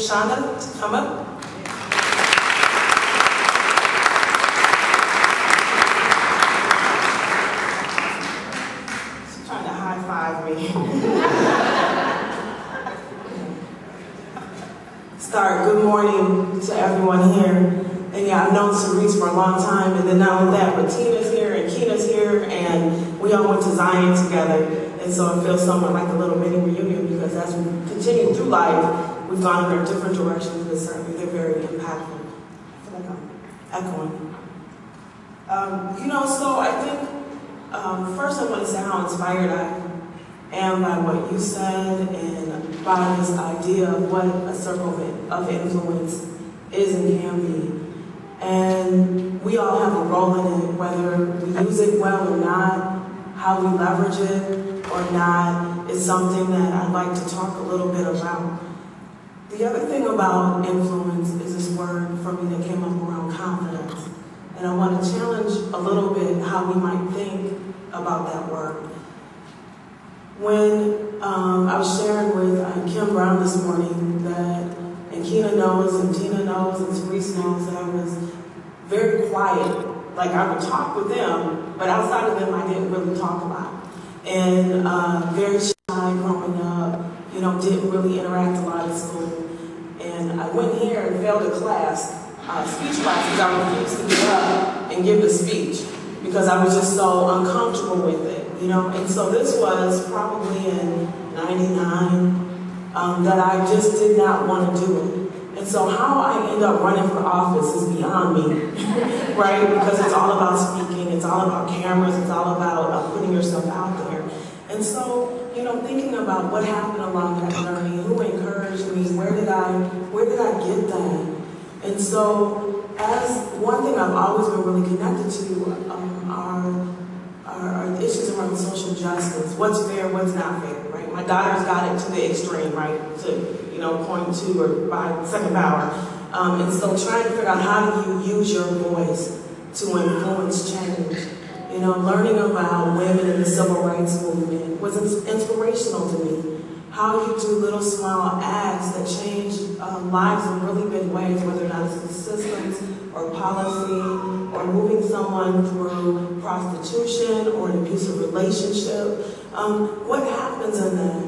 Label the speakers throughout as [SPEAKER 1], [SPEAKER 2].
[SPEAKER 1] Chanda to come up. She's trying to high-five me. Start, good morning to everyone here. And yeah, I've known Cerise for a long time, and then not only that, but Tina's here and Keena's here, and we all went to Zion together. And so it feels somewhat like a little mini reunion, because as we continue through life, we've gone in our different directions, but certainly they're very impactful. I feel like I'm echoing. So I think first I want to say how inspired I am by what you said and by this idea of what a circle of influence is and can be. And we all have a role in it, whether we use it well or not, how we leverage it or not, is something that I'd like to talk a little bit about. The other thing about influence is this word for me that came up around confidence. And I want to challenge a little bit how we might think about that word. When I was sharing with Kim Brown this morning that, and Keena knows, and Tina knows, and Cerise knows that I was very quiet. Like I would talk with them, but outside of them I didn't really talk a lot. And very shy growing up, didn't really interact a lot at school. And I went here and failed a class, speech class, because I refused to get up and give the speech because I was just so uncomfortable with it, And so this was probably in '99 that I just did not want to do it. And so how I end up running for office is beyond me, right? Because it's all about speaking, it's all about cameras, it's all about putting yourself out there. And so, thinking about what happened along that journey, who encouraged me, where did I get that? And so, as one thing I've always been really connected to are issues around social justice. What's fair, what's not fair, right? My daughter's got it to the extreme, right? To 0.2 or 5 second power. And so trying to figure out how do you use your voice to influence change. Learning about women in the civil rights movement was inspirational to me. How you do little small acts that change lives in really big ways, whether or not it's the systems or policy or moving someone through prostitution or an abusive relationship. What happens in that?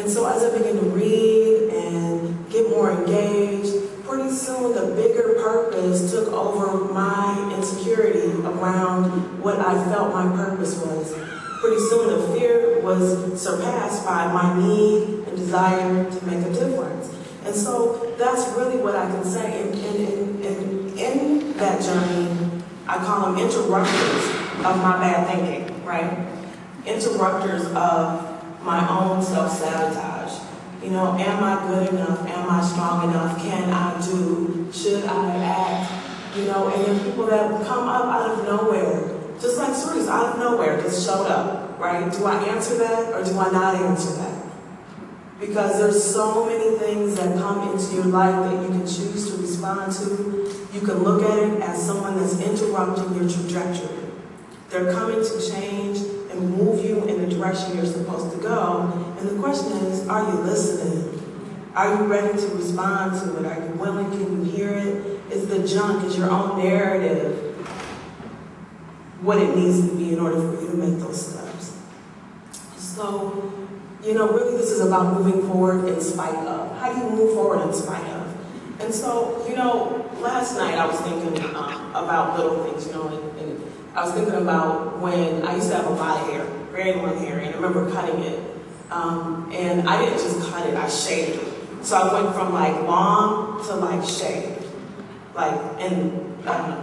[SPEAKER 1] And so as I began to read and get more engaged, pretty soon the bigger purpose took over my insecurity around what I felt my purpose was. Pretty soon the fear was surpassed by my need and desire to make a difference. And so that's really what I can say. And in that journey, I call them interrupters of my bad thinking, right? Interrupters of my own self-sabotage. Am I good enough? Am I strong enough? Can I do? Should I act? And then people that come up out of nowhere, just like Cerise, out of nowhere, just showed up, right? Do I answer that or do I not answer that? Because there's so many things that come into your life that you can choose to respond to. You can look at it as someone that's interrupting your trajectory. They're coming to change and move you in the direction you're supposed to go. And the question is, are you listening? Are you ready to respond to it? Are you willing? Can you hear it? Is the junk, is your own narrative what it needs to be in order for you to make those steps? So, really this is about moving forward in spite of. How do you move forward in spite of? And so, last night I was thinking about little things, and I was thinking about when I used to have a lot of hair, very long hair, and I remember cutting it. And I didn't just cut it, I shaved it. So I went from long to shaved, in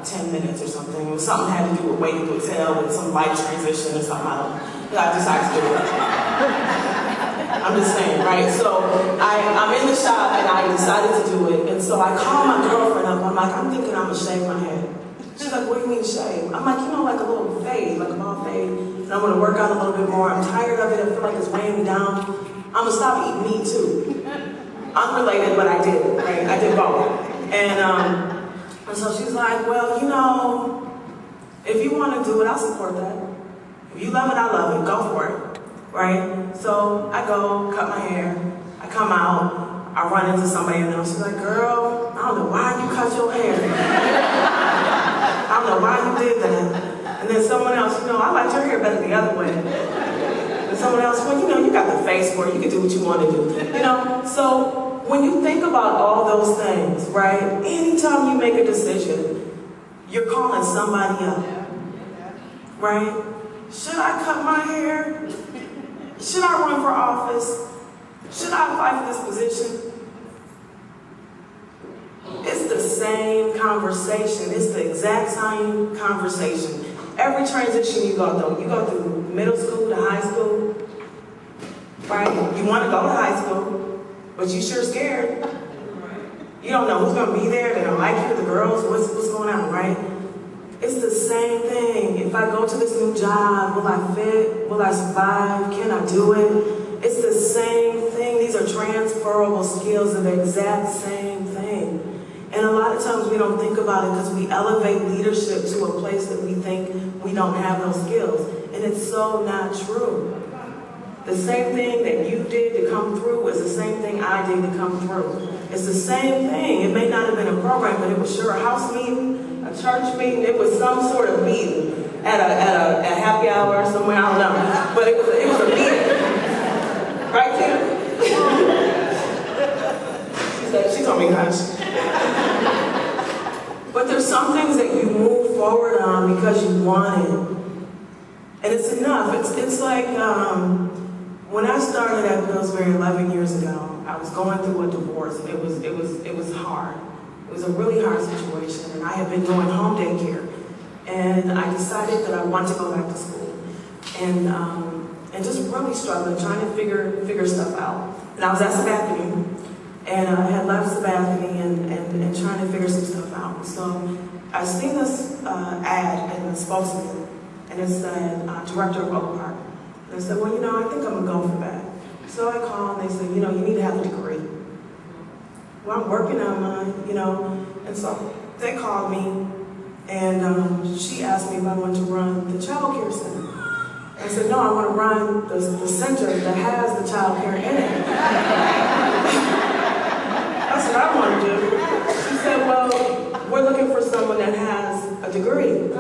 [SPEAKER 1] 10 minutes or something. It was something had to do with waiting to exhale with some life transition or something. I decided to do it. I'm just saying, right? So I'm in the shop and I decided to do it. And so I called my girlfriend up. I'm like, I'm thinking I'm gonna shave my head. She's like, what do you mean shave? I'm like, like a little fade, like a bald fade. And I'm gonna work out a little bit more. I'm tired of it. I feel like it's weighing me down. I'm gonna stop eating meat too. Unrelated, but I did, right? I did both. And so she's like, well, if you want to do it, I'll support that. If you love it, I love it. Go for it, right? So I go, cut my hair. I come out. I run into somebody and she's like, girl, I don't know why you cut your hair. I don't know why you did that. And then someone else, I liked your hair better the other way. And someone else, well, you got the face for it. You can do what you want to do. So when you think about all those things, right, anytime you make a decision, you're calling somebody up, right? Should I cut my hair? Should I run for office? Should I apply for this position? It's the same conversation. It's the exact same conversation. Every transition you go through middle school to high school, right? You want to go to high school, but you sure scared. You don't know who's going to be there. They don't like you, the girls, what's going on, right? It's the same thing. If I go to this new job, will I fit? Will I survive? Can I do it? It's the same thing. These are transferable skills of the exact same thing. And a lot of times we don't think about it because we elevate leadership to a place that we think we don't have those skills. And it's so not true. The same thing that you did to come through is the same thing I did to come through. It's the same thing. It may not have been a program, but it was sure a house meeting, a church meeting. It was some sort of meeting at a happy hour somewhere, I don't know. But it was a meeting. Right, Kim? She told me hush. But there's some things that you move forward on because you want it. And it's enough. It's like when I started at Pillsbury 11 years ago, I was going through a divorce. It was hard. It was a really hard situation, and I had been doing home daycare. And I decided that I wanted to go back to school. And just really struggling, trying to figure stuff out. And I was at Sabathany, and I had left Sabathany and trying to figure some stuff out. So I seen this ad in the spokesman, and it said, Director of Oak Park. And I said, well, I think I'm going to go for that. So I called, and they said, you need to have a degree. Well, I'm working on mine, And so they called me, and she asked me if I wanted to run the child care center. I said, no, I want to run the center that has the child care in it. That's what I want to do. She said, well, we're looking for someone that has a degree.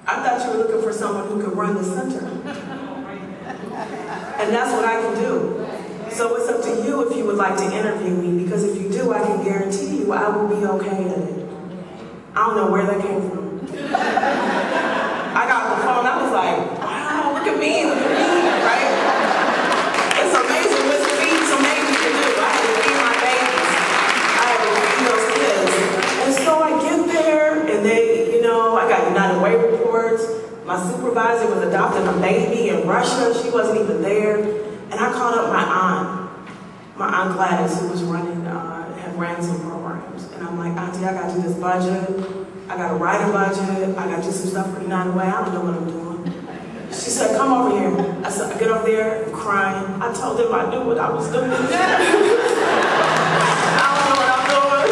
[SPEAKER 1] I thought you were looking for someone who could run the center. And that's what I can do. So it's up to you if you would like to interview me, because if you do, I can guarantee you I will be okay at it. I don't know where that came from. I got the phone, I was like, wow, look at me, right? It's amazing what some babies can do. I had to feed my babies. I had to feed those kids. And so I get there, and they, I got United Way reports. My supervisor was adopting a baby in Russia. She wasn't even there. And I called up my aunt Gladys, who was had ran some programs. And I'm like, Auntie, I got to do this budget. I got to write a budget. I got to do some stuff for United Way. I don't know what I'm doing. She said, come over here. I said, I get over there, I'm crying. I told them I knew what I was doing. I don't know what I'm doing.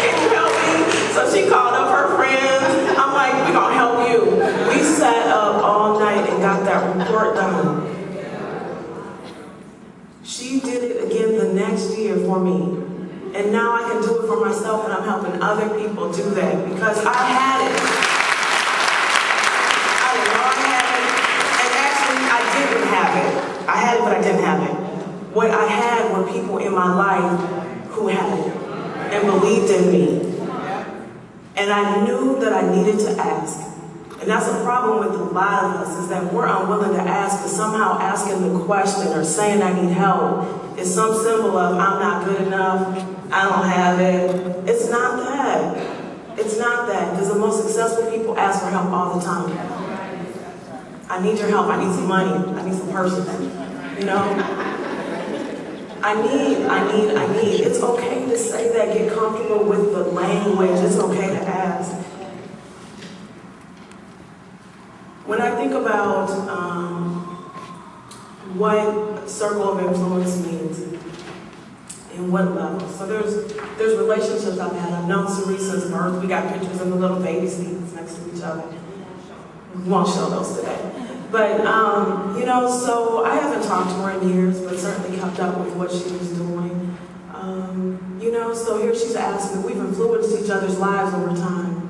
[SPEAKER 1] Can you help me? So she called up her friends. I'm like, we're going to help you. We sat up all night and got that report done. She did it again the next year for me. And now I can do it for myself, and I'm helping other people do that because I had it. I didn't know I had it. And actually, I didn't have it. I had it, but I didn't have it. What I had were people in my life who had it and believed in me. And I knew that I needed to ask. And that's a problem with a lot of us, is that we're unwilling to ask, because somehow asking the question or saying I need help is some symbol of I'm not good enough, I don't have it. It's not that. It's not that, because the most successful people ask for help all the time. I need your help, I need some money, I need some purses, I need. It's okay to say that, get comfortable with the language, it's okay to ask. When I think about what circle of influence means and what level, so there's relationships I've had. I've known Ceresa's birth. We got pictures of the little baby seats next to each other. We won't show those today. But, so I haven't talked to her in years, but certainly kept up with what she was doing. So here she's asking, we've influenced each other's lives over time.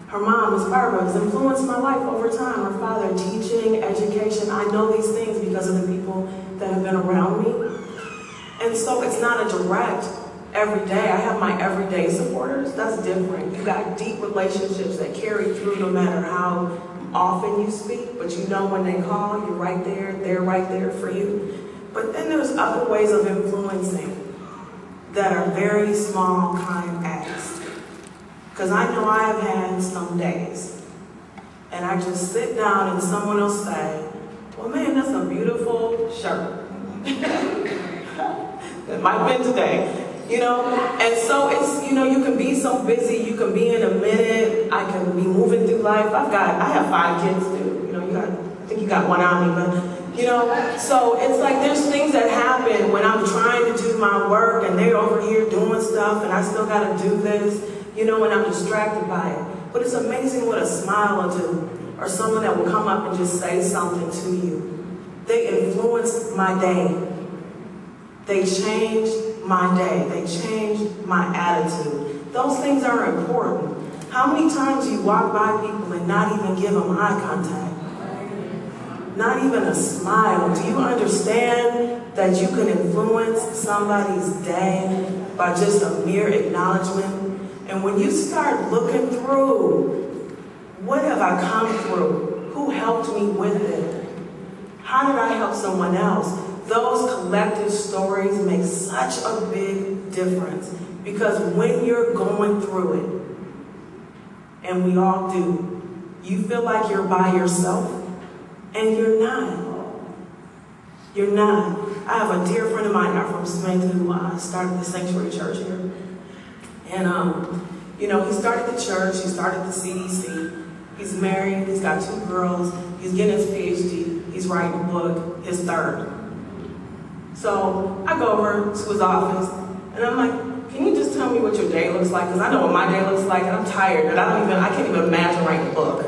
[SPEAKER 1] Her mom, Ms. Barbara, has influenced my life over time. Her father, teaching, education. I know these things because of the people that have been around me. And so it's not a direct every day. I have my everyday supporters. That's different. You got deep relationships that carry through no matter how often you speak, but you know when they call, you're right there, they're right there for you. But then there's other ways of influencing that are very small, kind acts. Because I know I have had some days, and I just sit down and someone will say, well, man, that's a beautiful shirt. It might have been today, And so it's, you can be so busy, you can be in a minute, I can be moving through life. I have 5 kids too, I think you got one on me, but, so it's like there's things that happen when I'm trying to do my work and they're over here doing stuff and I still got to do this, and I'm distracted by it. But it's amazing what a smile will do, or someone that will come up and just say something to you. They influence my day. They change my day. They change my attitude. Those things are important. How many times do you walk by people and not even give them eye contact? Not even a smile. Do you understand that you can influence somebody's day by just a mere acknowledgement? And when you start looking through, what have I come through? Who helped me with it? How did I help someone else? Those collective stories make such a big difference, because when you're going through it, and we all do, you feel like you're by yourself, and you're not. You're not. I have a dear friend of mine from Smith who started the Sanctuary Church here. And, he started the church, he started the CDC. He's married, he's got 2 girls, he's getting his PhD, he's writing a book, his 3rd. So I go over to his office, and I'm like, can you just tell me what your day looks like? Because I know what my day looks like, and I'm tired, and I can't even imagine writing a book.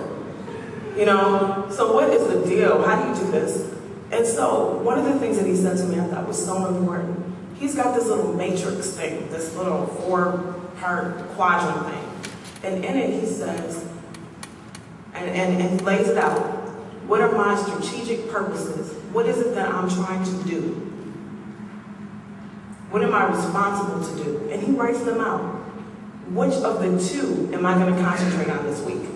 [SPEAKER 1] So what is the deal? How do you do this? And so one of the things that he said to me I thought was so important, he's got this little matrix thing, this little 4-part quadrant thing. And in it he says, and he lays it out, what are my strategic purposes? What is it that I'm trying to do? What am I responsible to do? And he writes them out. Which of the 2 am I going to concentrate on this week?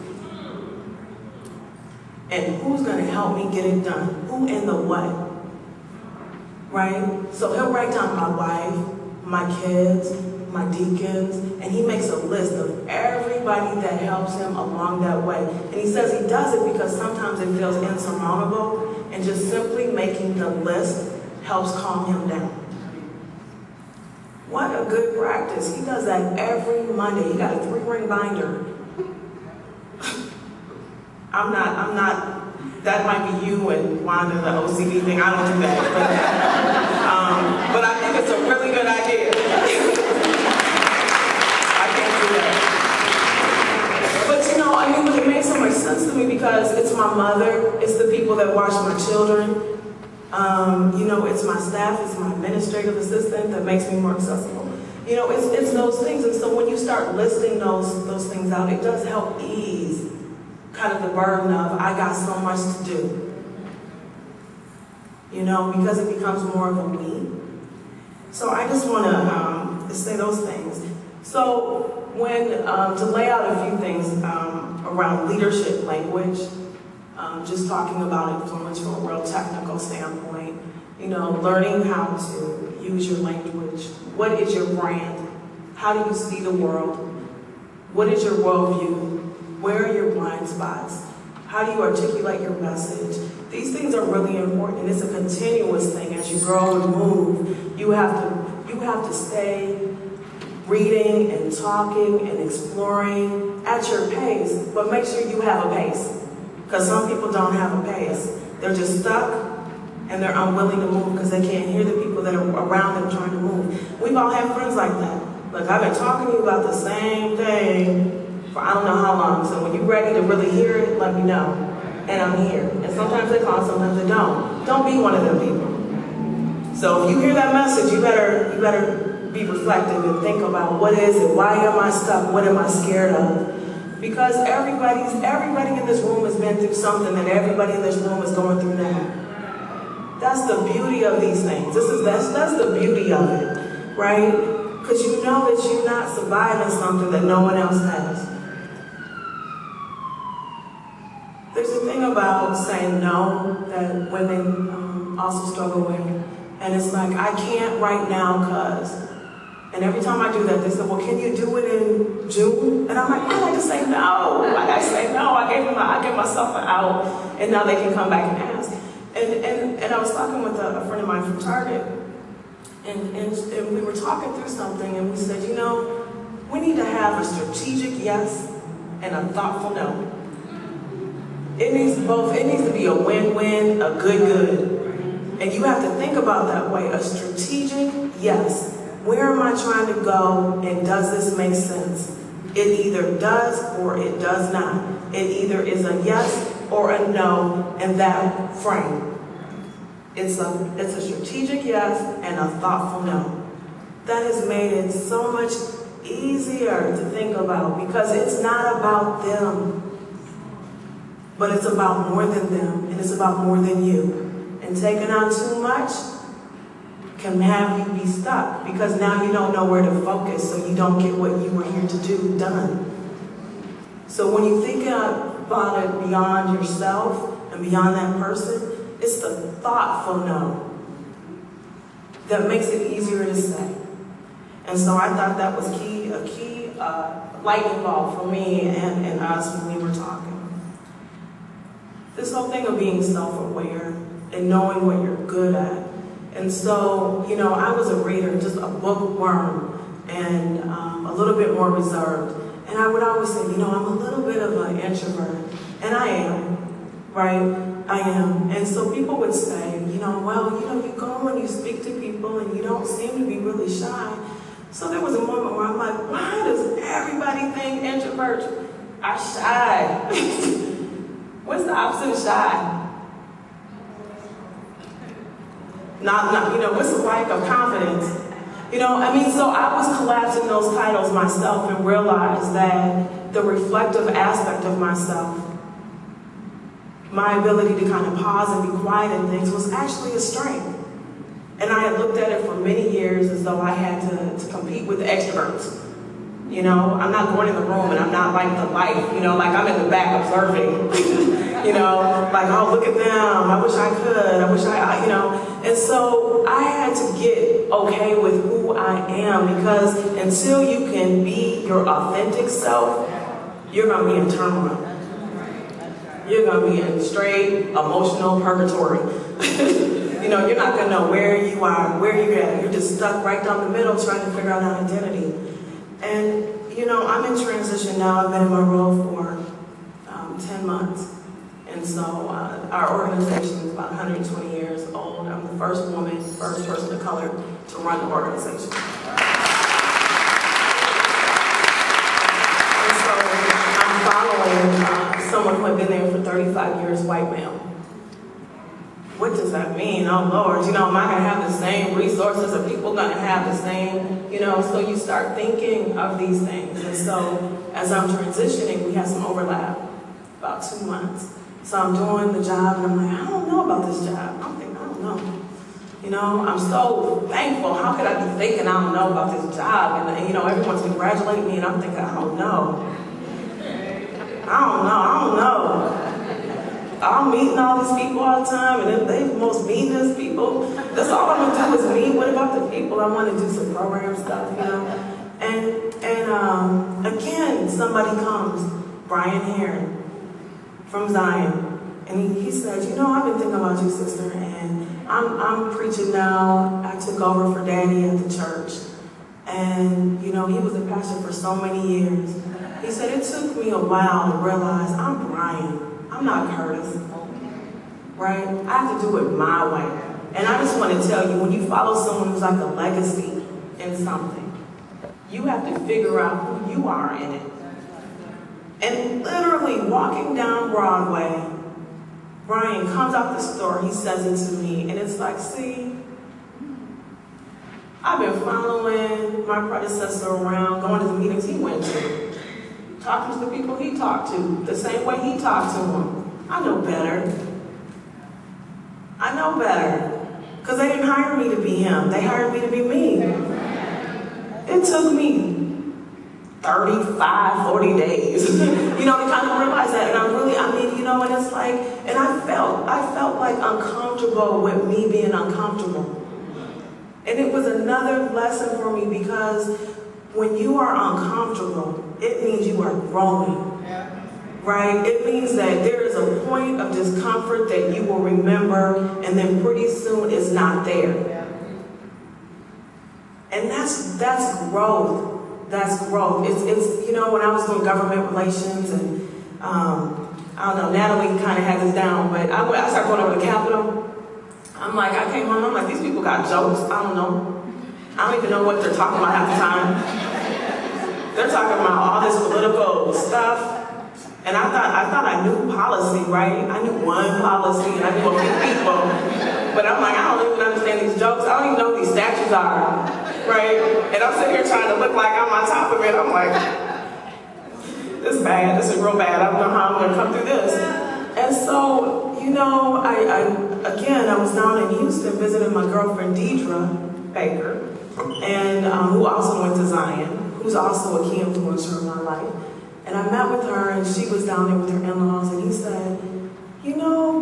[SPEAKER 1] And who's going to help me get it done? Who and the what? Right? So he'll write down my wife, my kids, my deacons, and he makes a list of everybody that helps him along that way. And he says he does it because sometimes it feels insurmountable, and just simply making the list helps calm him down. What a good practice. He does that every Monday. He got a 3-ring binder. I'm not, that might be you and Wanda, the OCD thing. I don't do that. But I think it's a really good idea. I can't do that. But it makes so much sense to me because it's my mother, it's the people that watch my children. It's my staff, it's my administrative assistant that makes me more accessible. It's those things. And so when you start listing those things out, it does help ease kind of the burden of, I got so much to do. Because it becomes more of a we. So I just want to say those things. So when, to lay out a few things around leadership language, just talking about influence from a real technical standpoint, learning how to use your language. What is your brand? How do you see the world? What is your worldview? Where are your blind spots? How do you articulate your message? These things are really important, and it's a continuous thing. As you grow and move, you have to stay reading and talking and exploring at your pace, but make sure you have a pace. Because some people don't have a pace. They're just stuck, and they're unwilling to move because they can't hear the people that are around them trying to move. We've all had friends like that. Look, I've been talking to you about the same thing for I don't know how long, so when you're ready to really hear it, let me know. and I'm here. And sometimes they call, sometimes they don't. Don't be one of them people. So if you hear that message, you better be reflective and think about what is it, why am I stuck, what am I scared of? Because everybody in this room has been through something that everybody in this room is going through now. That's the beauty of these things. That's the beauty of it, right? Because you know that you're not surviving something that no one else has. There's a thing about saying no that women also struggle with. And it's like, I can't right now because. And every time I do that, they say, well, can you do it in June? And I'm like, why did I just say no? Why did I say no? I gave myself an out, and now they can come back and ask. And I was talking with a friend of mine from Target, and we were talking through something, and we said, you know, we need to have a strategic yes and a thoughtful no. It needs both. It needs to be a win-win, a good. And you have to think about that way. A strategic yes. Where am I trying to go, and does this make sense? It either does or it does not. It either is a yes or a no in that frame. It's a strategic yes and a thoughtful no. That has made it so much easier to think about because it's not about them, but it's about more than them, and it's about more than you. And taking on too much can have you be stuck because now you don't know where to focus, so you don't get what you were here to do done. So when you think about it beyond yourself and beyond that person, it's the thoughtful no that makes it easier to say. And so I thought that was a key lightning bulb for me and us when we were talking. This whole thing of being self-aware and knowing what you're good at. And so, you know, I was a reader, just a bookworm, and a little bit more reserved. And I would always say, you know, I'm a little bit of an introvert. And I am, right? I am. And so people would say, you know, well, you know, you go and you speak to people and you don't seem to be really shy. So there was a moment where I'm like, why does everybody think introverts are shy? What's the opposite of shy? Not, you know, what's the lack of confidence? You know, I mean, so I was collapsing those titles myself and realized that the reflective aspect of myself, my ability to kind of pause and be quiet in things was actually a strength. And I had looked at it for many years as though I had to compete with the extroverts. You know, I'm not going in the room and I'm not like the light, you know, like I'm in the back observing. You know, like, oh, look at them, I wish I could, you know. And so I had to get okay with who I am because until you can be your authentic self, you're going to be in turmoil. You're going to be in straight emotional purgatory. You know, you're not going to know where you are, where you're at. You're just stuck right down the middle trying to figure out an identity. And, you know, I'm in transition now. I've been in my role for 10 months. And so our organization is about 120 years old. I'm the first woman, first person of color to run the organization. And so I'm following someone who had been there for 35 years, white male. What does that mean? Oh, Lord, you know, am I going to have the same resources? Are people going to have the same, you know? So you start thinking of these things. And so as I'm transitioning, we have some overlap, about 2 months. So I'm doing the job, and I'm like, I don't know about this job. I'm thinking, I don't know. You know, I'm so thankful. How could I be thinking I don't know about this job? And you know, everyone's congratulating me, and I'm thinking, I don't know. I'm meeting all these people all the time, and they the most meanest people. That's all I'm gonna do is meet. What about the people? I want to do some program stuff, you know. And again, somebody comes, Brian Heron from Zion, and he said, you know, I've been thinking about you, sister, and I'm preaching now. I took over for Daddy at the church, and you know, he was a pastor for so many years. He said it took me a while to realize I'm Brian. I'm not Curtis, right? I have to do it my way. And I just want to tell you, when you follow someone who's like a legacy in something, you have to figure out who you are in it. And literally walking down Broadway, Brian comes out the store, he says it to me, and it's like, see, I've been following my predecessor around, going to the meetings he went to, talking to the people he talked to, the same way he talked to them. I know better. I know better. Because they didn't hire me to be him. They hired me to be me. It took me 35, 40 days, to kind of realize that. And and it's like, and I felt like uncomfortable with me being uncomfortable. And it was another lesson for me, because when you are uncomfortable, it means you are growing, right? It means that there is a point of discomfort that you will remember, and then pretty soon it's not there. And that's growth. That's growth. It's when I was doing government relations, and I don't know, Natalie kind of had this down, but I started going over to the Capitol. I'm like, I came home, I'm like, these people got jokes. I don't know. I don't even know what they're talking about half the time. They're talking about all this political stuff. And I thought I knew policy, right? I knew one policy, and I knew a few people. But I'm like, I don't even understand these jokes. I don't even know what these statues are, right? And I'm sitting here trying to look like I'm on top of it. I'm like, this is bad. This is real bad. I don't know how I'm going to come through this. And so, I was down in Houston visiting my girlfriend, Deidre Baker, and who also went to Zion, who's also a key influencer in my life. And I met with her, and she was down there with her in-laws, and he said,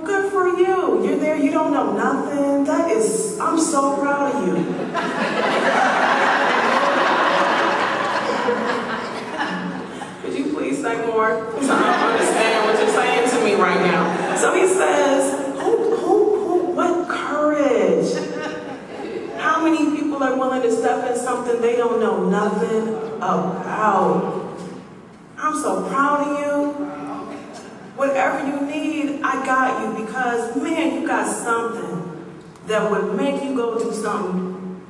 [SPEAKER 1] good for you. You're there, you don't know nothing. I'm so proud of you. Could you please say more? Because I don't understand what you're saying to me right now. So he says, what courage. How many people are willing to step in something they don't know nothing about? I'm so proud of you. Whatever you need, I got you, because, man, you got something that would make you go do something,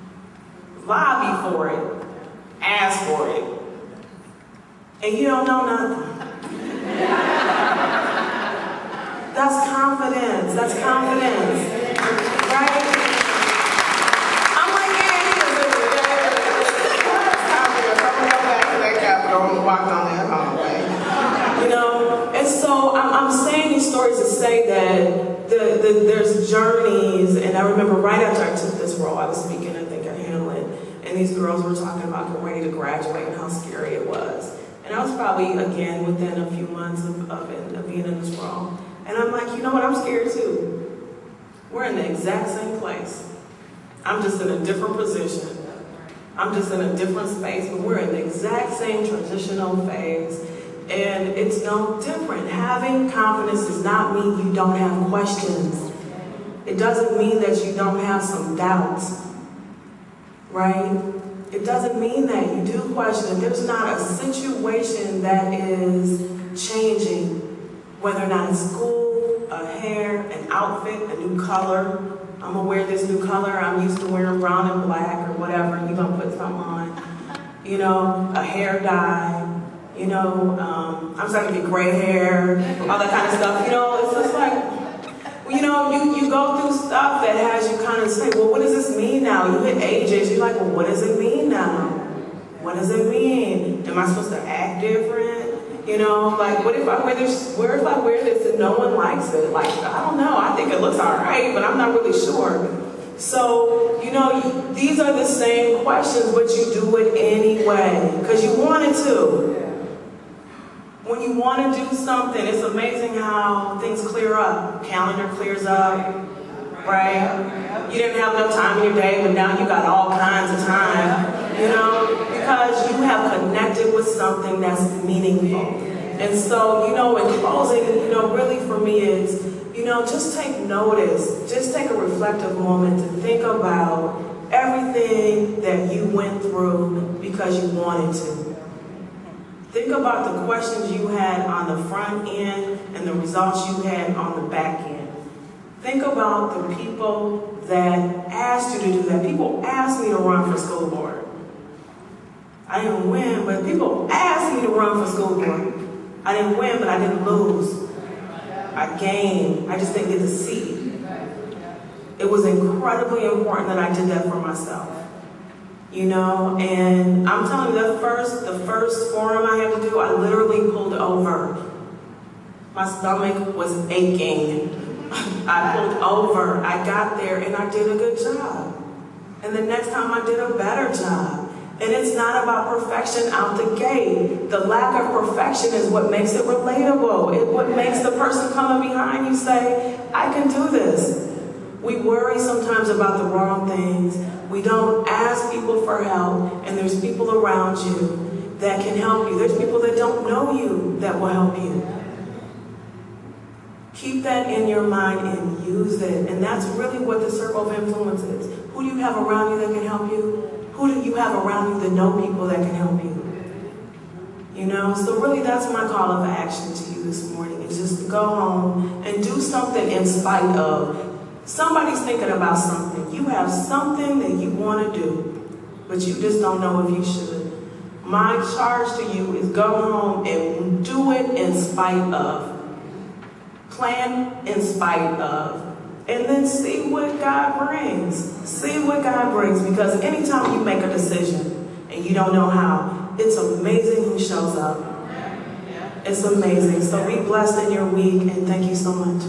[SPEAKER 1] lobby for it, ask for it, and you don't know nothing. That's confidence. That's confidence. Right? I'm like, yeah, he is. That's confidence. I'm going to go back to that Capitol and walk on that hallway. And so I'm saying these stories to say that there's journeys, and I remember right after I took this role, I was speaking, I think, at Hamlet, and these girls were talking about getting ready to graduate and how scary it was. And I was probably, again, within a few months of being in this role. And I'm like, you know what, I'm scared too. We're in the exact same place. I'm just in a different position. I'm just in a different space, but we're in the exact same transitional phase. And it's no different. Having confidence does not mean you don't have questions. It doesn't mean that you don't have some doubts, right? It doesn't mean that you do question. There's not a situation that is changing, whether or not it's school, a hair, an outfit, a new color. I'm gonna wear this new color. I'm used to wearing brown and black or whatever. You're gonna put something on, a hair dye. I'm starting to get gray hair, all that kind of stuff. It's just like, you go through stuff that has you kind of say, well, what does this mean now? You hit ages, you're like, well, what does it mean now? What does it mean? Am I supposed to act different? Like, what if I wear this? Where if I wear this and no one likes it? Like, I don't know. I think it looks all right, but I'm not really sure. So, these are the same questions, but you do it anyway because you wanted to. When you want to do something, it's amazing how things clear up. Calendar clears up, right? You didn't have enough time in your day, but now you got all kinds of time, because you have connected with something that's meaningful. And so, in closing, really for me is, just take notice. Just take a reflective moment to think about everything that you went through because you wanted to. Think about the questions you had on the front end and the results you had on the back end. Think about the people that asked you to do that. People asked me to run for school board. I didn't win, but people asked me to run for school board. I didn't win, but I didn't lose. I gained. I just didn't get to see. It was incredibly important that I did that for myself. You know, and I'm telling you, the first forum I had to do, I literally pulled over. My stomach was aching. I pulled over. I got there and I did a good job. And the next time I did a better job. And it's not about perfection out the gate. The lack of perfection is what makes it relatable. It's what makes the person coming behind you say, I can do this. We worry sometimes about the wrong things. We don't ask people for help, and there's people around you that can help you. There's people that don't know you that will help you. Keep that in your mind and use it. And that's really what the circle of influence is. Who do you have around you that can help you? Who do you have around you that know people that can help you? You know, so really that's my call of action to you this morning, is just to go home and do something in spite of. Somebody's thinking about something. You have something that you want to do, but you just don't know if you should. My charge to you is go home and do it in spite of. Plan in spite of. And then see what God brings. See what God brings. Because anytime you make a decision and you don't know how, it's amazing who shows up. It's amazing. So be blessed in your week, and thank you so much.